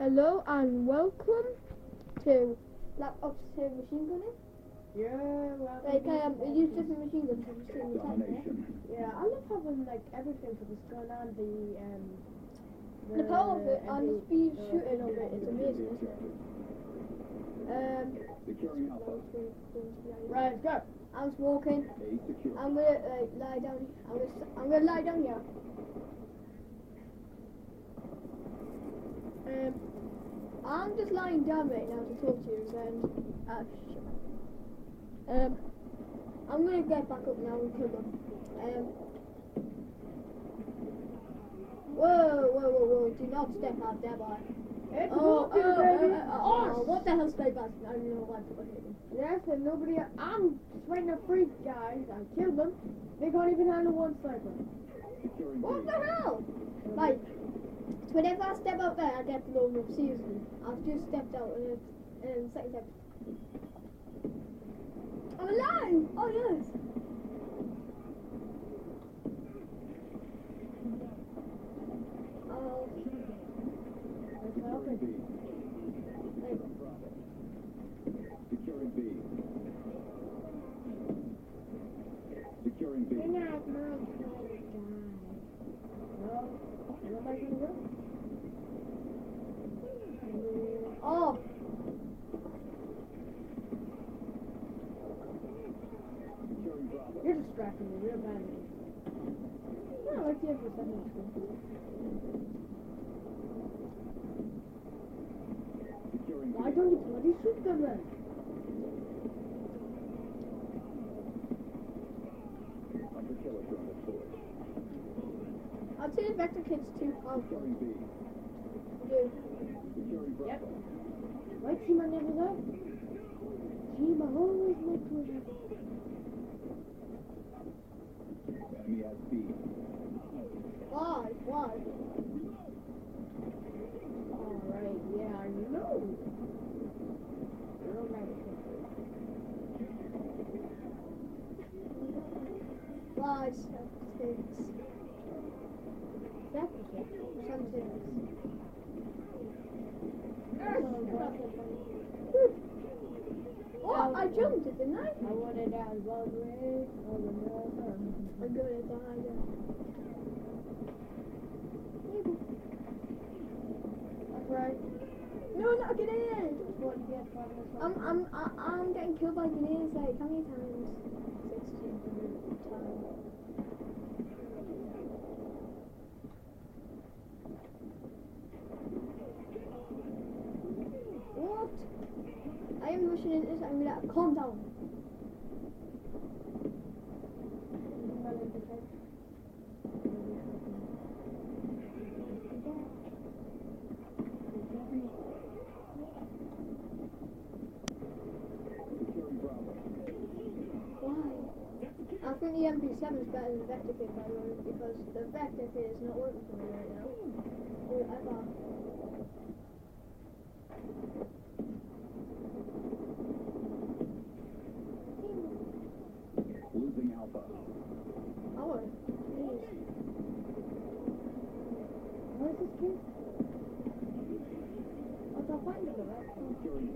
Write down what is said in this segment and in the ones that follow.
Hello and welcome to Black Ops 2 machine gunning. Yeah, well, Like, we use different machine guns for different types, yeah, I love having like everything for the stun and The power of it and the speed shooting of it is amazing, isn't it? Right, go. I'm just walking. I'm gonna lie down. I'm gonna lie down here. I'm just lying down right now to talk to you, and I'm gonna get back up now and kill them. Whoa! Do not step out there, boy. What the hell, stay back? I don't know why people hate me. Yes, and nobody. I'm fighting a freak, guys. I killed them. They can't even handle one sniper. What the hell? Like, whenever I step out there, I get blown up. Seriously, I've just stepped out in the second step. I'm alive! Oh yes. Securing B. Securing B. You're not my guy. Well, nobody gonna go? Oh! Securing Bravo. You're distracting me real badly. No, like the mp7 is good. Securing B. Why don't you bloody shoot them then? Under killer drone deployed. I'd say the Vector Kit's too powerful. Securing B. Dude. Securing Bravo. Yep. My team are never there. Team are always meant to have. Enemy has B. Why? Alright, yeah, I know. Real nice. Why? Septics. What? I jumped it, didn't I? I wanted that one way. I'm gonna die now. That's right. No, not a grenade! I'm getting killed by grenades, like, how many times? 1600 times. What? I am rushing into this, I'm gonna calm down. Securing Bravo. Why? I think the mp7 is better than the Vector Kit, by the way, because the Vector Kit is not working for me right now. Or ever. Losing Alpha. Oh, please. What is this kid? What's that fighting about? Securing B.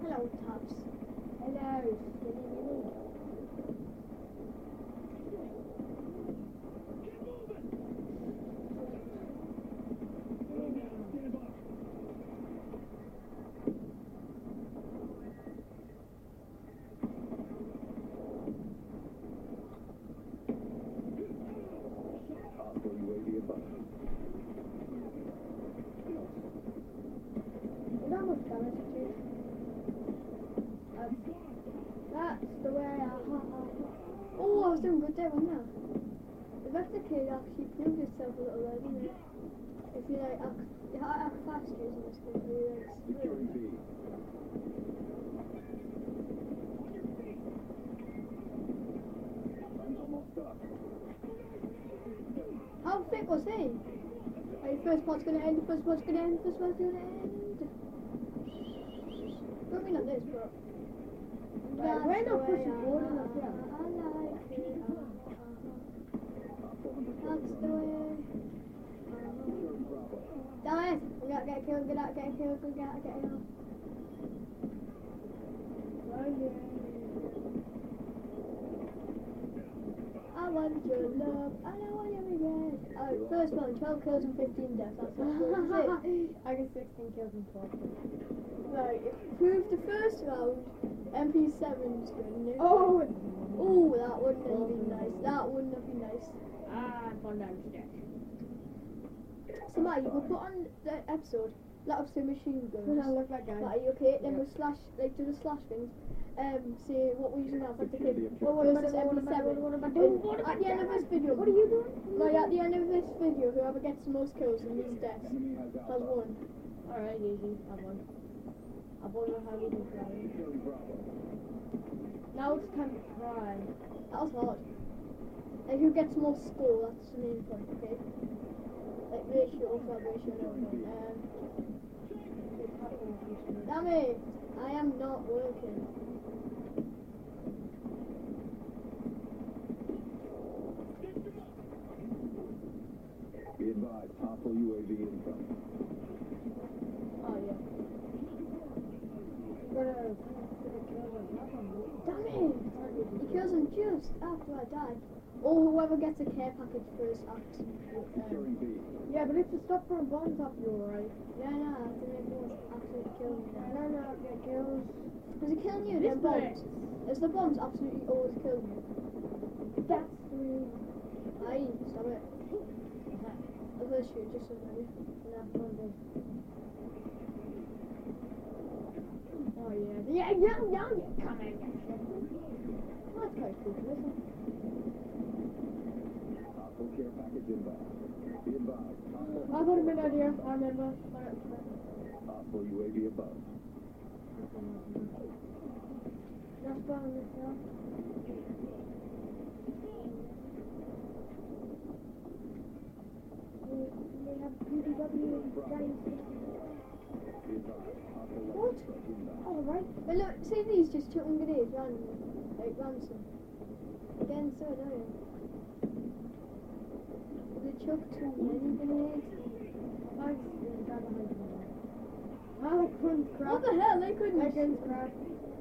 Hello, Tops. Hello, skinny mini. Hostile UAV above. You know how much damage it is? That's the way Oh, I was doing good there, wasn't I? The Vector Kit actually proved itself a little bit, didn't it? If you like act fast using this thing, Securing B. I'm almost up. How thick was he? Like, the first part's gonna end, the first part's gonna end, the first part's gonna end. Don't mean like this, but... We're not pushing forward enough, yeah. I like it. get a kill, get out, get a kill, get out, get out. I want your love, I don't want your regret. First one, 12 kills and 15 deaths. That's not good, is it? I got 16 kills and 12 kills. Right, it proved the first round. mp7's good. Oh! Oh, that wouldn't have been nice. That wouldn't have been nice. I'm going downstairs. So, Matt, you could put on the episode, let us do machine guns. I look like Matt, guys. are you okay? Then we'll slash, like, do the slash things. Say what we usually have, like the kid. What am I versus doing? mp7. At At the end of this video, What are you doing? Like, at the end of this video, whoever gets the most kills and least deaths Enemy has has Alpha. won. Alright, easy. I won. I won how you can try. Securing Bravo. Now it's time to try. That was hard. Like, who gets more score, that's the main point, okay? Like, ratio, also ratio, no. Damn it! I am not working. Be advised, hostile UAV incoming. Oh, yeah. Damn it! He kills him just after I die. Or whoever gets a care package first after. Securing B. Yeah, but if you stop throwing bombs up, you're alright. Yeah, no, I think it was absolutely killing me now. No, get kills. Is it killing you? This Then bombs. Is the bombs absolutely always killing you? That's three. Aye, stop it. I'll go shoot just so maybe. Oh yeah. Yeah. Come on. That's quite cool, isn't it? Hostile care package inbound. Be advised, hostile. I got a good idea. I remember. Hostile UAV above. That's fine, yeah. We have PDW guys. Be advised, hostile What? strike inbound. Oh, right. But look, see these just chucking grenades randomly. Like ransom. Again, so annoying. They chuck too many grenades. I couldn't What crap. the hell? They couldn't. I couldn't crap.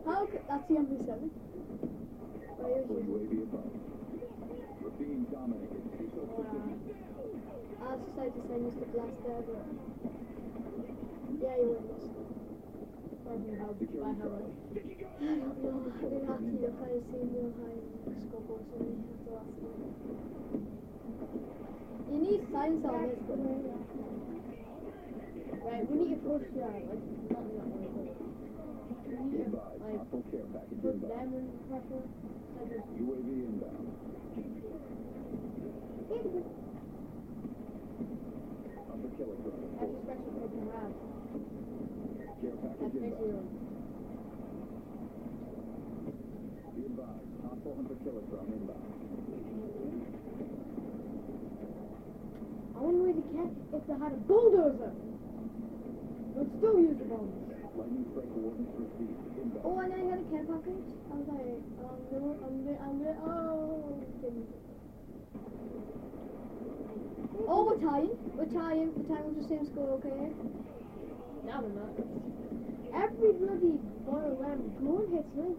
How could. That's the mp7. Why is Hostile it? UAV above. We're being dominated. Take those positions. I was decided to send Mr. Blast there, but. Yeah, you win this. Securing Bravo. I don't know. I didn't have to look. I seen your high scoreboard, so I have to ask you. You need signs on it. Right, we need to push that. Like, not that way. We Be need to, advised, like, hostile care package put inbound. them in pressure. UAV inbound. Hunter killer drone. That's a special type of round. Care That's package basically inbound. Be advised, hostile hunter killer drone inbound. I wonder where the cat if they had a bulldozer. Would still use the bombs. Lightning strike coordinates received. Inbound. Oh, and I had a care package. I was like, oh, we're tying. We're tying with the same score, okay? No, we're not. Every bloody one of them gun hits me.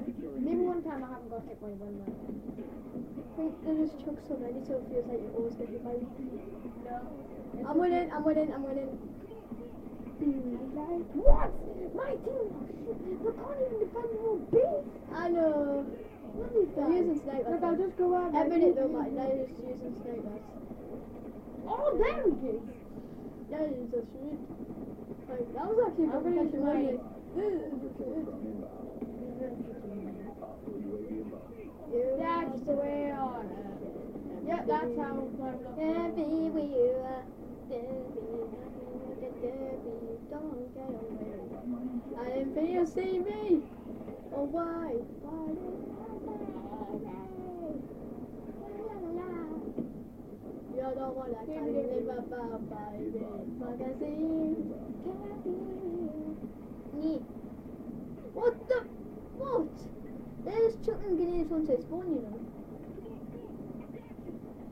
Securing Maybe B. one time I haven't got hit by one man. I think they just chuck so many, so it feels like you always get hit by me. No. I'm winning. What? My team! We can't even defend the whole base! I know. What is They're using snipers. Look, I'll just go out there. Every minute though, Mike, they're just using snipers. Oh, there we go! Yeah, you just shoot. Like, that was actually a I'm good gonna question, use my- wasn't it? Hunter killer drone inbound. Hostile UAV above. That's the way on it. Yep, that's how I'm playing. Debbie, we are. Debbie, don't get away. I didn't think you'll see me. Oh, why? Why you don't want to live about baby. Magazine. What the? What? There's chucking grenades onto his spawn, you know.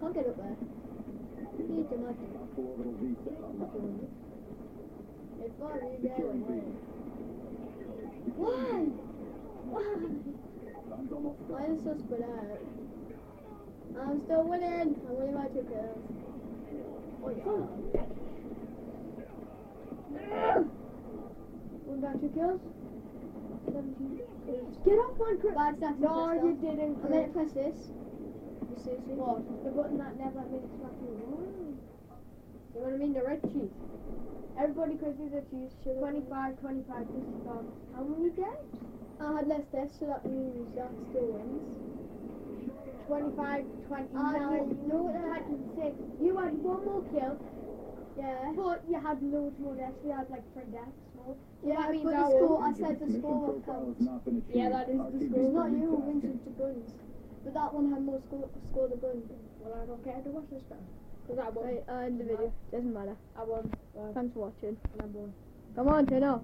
Can't get up there. Need to imagine. Hostile orbital VSAT online. Before you get away. Why? Why? Why is so spread out? I'm still winning. I'm winning by 2 kills. Oh yeah. What about 2 kills? 17 kills. Get off on Chris. Bad stats. No, you didn't. I'm gonna press this. You see? What? The button that never let me smack you. You know what I mean? The red cheese. Everybody could do the cheese. 25, 25, 55. How many games? I had less deaths, so that means that still wins. 25, 29, no, 26. You had 1 more kill, Yeah. but you had loads more deaths. You had like 3 deaths more. So Yeah, that means but I the score, won. I said the score will count. Yeah, that is the score. It's not you who wins with the guns. But that one had more score the gun. Well, I don't care to watch this time. Because I won. Right, end the video. Doesn't matter. I won. Thanks for watching. And I won. Come on, turn off.